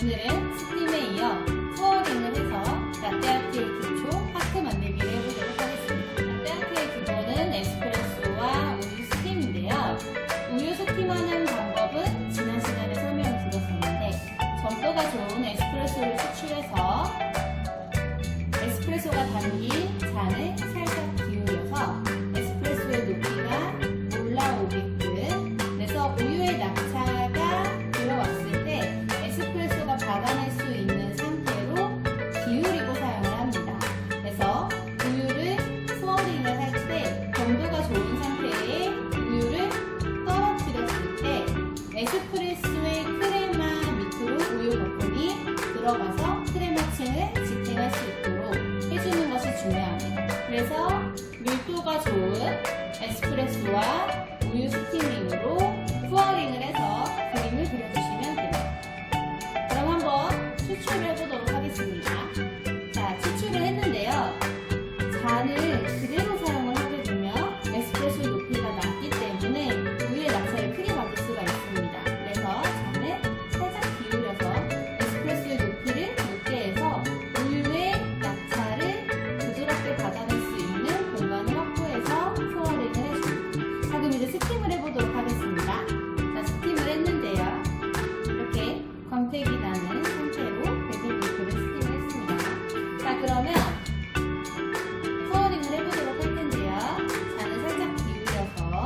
오늘은 스팀에 이어 투어링을 해서 라떼아트의 기초 하트 만들기를 해보도록 하겠습니다. 라떼아트의 기본은 에스프레소와 우유 스팀인데요. 우유 스팀하는 방법은 지난 시간에 설명을 드렸었는데 점도가 좋은 에스프레소를 추출해서 에스프레소가 담긴 잔을 살짝 기울여서 에스프레소의 높이가 올라오게끔, 그래서 우유의 낙차가 들어왔을 때 에스프레소가 받아낼 수 있는 상태로 기울이고 사용을 합니다. 그래서 우유를 스워링을 할 때 점도가 좋은 상태의 우유를 떨어뜨렸을 때 에스프레소의 크레마 밑으로 우유 거품이 들어가서 크레마층을 지탱할 수 있도록 해주는 것이 중요합니다. 그래서 밀도가 좋은 에스프레소와 우유 스티밍으로 투어링을 해서 그림을 그려주시면 됩니다. 그럼 한번 추출을 해보도록 하겠습니다. 자, 추출을 했는데요. 잔을 그대로 사용을 하게 되면 에스프레소 높이가 낮기 때문에 우유의 낙차를 크게 받을 수가 있습니다. 그래서 잔을 살짝 기울여서 에스프레소의 높이를 높게 해서 우유의 낙차를 부드럽게 받아낼 수 있는 공간을 확보해서 투어링을 해줍니다. 자, 그럼 이제 스팀을 해보도록 하겠습니다. 자, 스팀을 했는데요. 이렇게 광택이 나는 상태로 100ml를 스팀을 했습니다. 자, 그러면 투어링을 해보도록 할 텐데요. 잔을 살짝 기울여서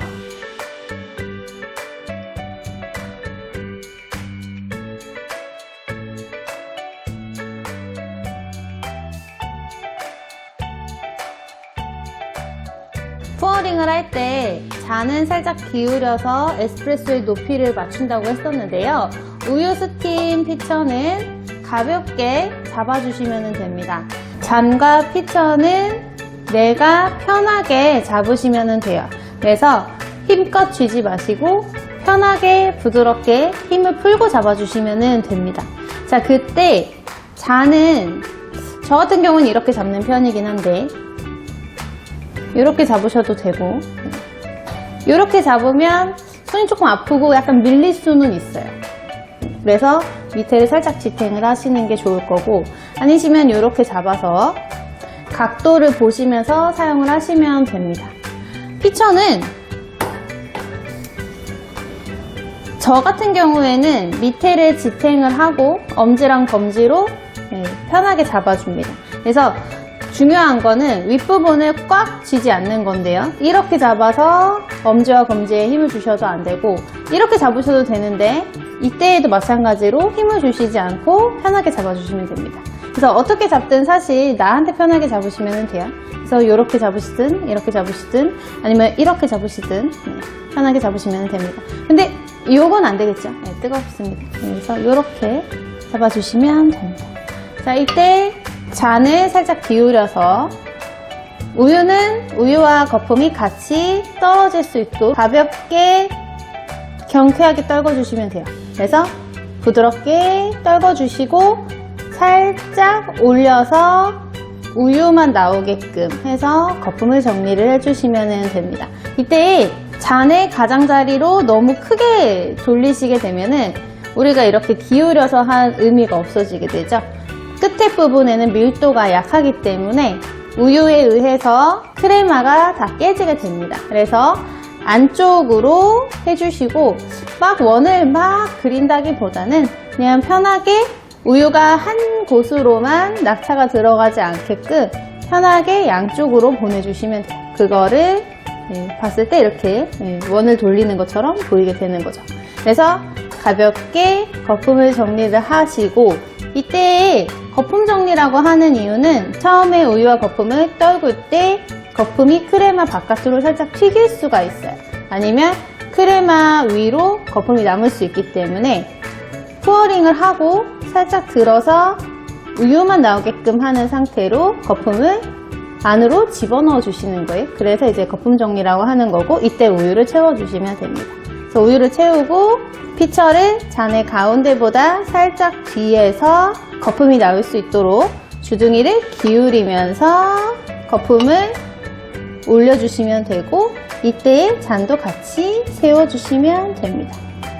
투어링을 할 때 잔은 살짝 기울여서 에스프레소의 높이를 맞춘다고 했었는데요. 우유 스팀 피처는 가볍게 잡아주시면 됩니다. 잔과 피처는 내가 편하게 잡으시면 돼요. 그래서 힘껏 쥐지 마시고 편하게 부드럽게 힘을 풀고 잡아주시면 됩니다. 자, 그때 잔은 저 같은 경우는 이렇게 잡는 편이긴 한데 이렇게 잡으셔도 되고, 이렇게 잡으면 손이 조금 아프고 약간 밀릴 수는 있어요. 그래서 밑에를 살짝 지탱을 하시는 게 좋을 거고, 아니시면 이렇게 잡아서 각도를 보시면서 사용을 하시면 됩니다. 피처는 저 같은 경우에는 밑에를 지탱을 하고 엄지랑 검지로 편하게 잡아줍니다. 그래서 중요한 거는 윗부분을 꽉 쥐지 않는 건데요. 이렇게 잡아서 엄지와 검지에 힘을 주셔도 안 되고, 이렇게 잡으셔도 되는데 이때에도 마찬가지로 힘을 주시지 않고 편하게 잡아주시면 됩니다. 그래서 어떻게 잡든 사실 나한테 편하게 잡으시면 돼요. 그래서 이렇게 잡으시든 이렇게 잡으시든 아니면 이렇게 잡으시든 편하게 잡으시면 됩니다. 근데 이건 안 되겠죠. 뜨겁습니다. 그래서 이렇게 잡아주시면 됩니다. 자, 이때 잔을 살짝 기울여서 우유와 거품이 같이 떨어질 수 있도록 가볍게 경쾌하게 떨궈주시면 돼요. 그래서 부드럽게 떨궈주시고 살짝 올려서 우유만 나오게끔 해서 거품을 정리를 해주시면 됩니다. 이때 잔의 가장자리로 너무 크게 돌리시게 되면은 우리가 이렇게 기울여서 한 의미가 없어지게 되죠. 끝에 부분에는 밀도가 약하기 때문에 우유에 의해서 크레마가 다 깨지게 됩니다. 그래서 안쪽으로 해주시고 막 원을 막 그린다기보다는 그냥 편하게 우유가 한 곳으로만 낙차가 들어가지 않게끔 편하게 양쪽으로 보내주시면 돼요. 그거를 봤을 때 이렇게 원을 돌리는 것처럼 보이게 되는 거죠. 그래서 가볍게 거품을 정리를 하시고, 이때 거품 정리라고 하는 이유는 처음에 우유와 거품을 떨굴 때 거품이 크레마 바깥으로 살짝 튀길 수가 있어요. 아니면 크레마 위로 거품이 남을 수 있기 때문에 투어링을 하고 살짝 들어서 우유만 나오게끔 하는 상태로 거품을 안으로 집어넣어 주시는 거예요. 그래서 이제 거품 정리라고 하는 거고, 이때 우유를 채워주시면 됩니다. 그래서 우유를 채우고 피처를 잔의 가운데보다 살짝 뒤에서 거품이 나올 수 있도록 주둥이를 기울이면서 거품을 올려주시면 되고, 이때 잔도 같이 세워주시면 됩니다.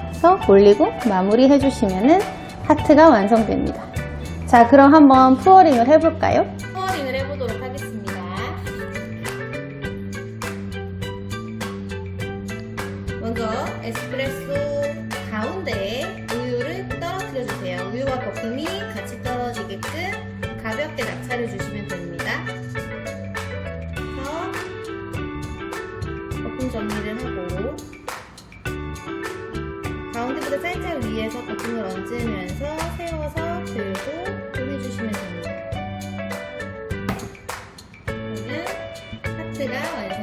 그래서 올리고 마무리 해주시면 하트가 완성됩니다. 자, 그럼 한번 푸어링을 해볼까요? 푸어링을 해보도록 하겠습니다. 먼저 에스프레소 가운데에 우유를 떨어뜨려 주세요. 우유와 거품이 같이 떨어지게끔 가볍게 낙차를 주시면 됩니다. 그래서 거품 정리를 하고 가운데보다 살짝 위에서 거품을 얹으면서 세워서 들고 보내주시면 됩니다. 그러면 하트가 완성.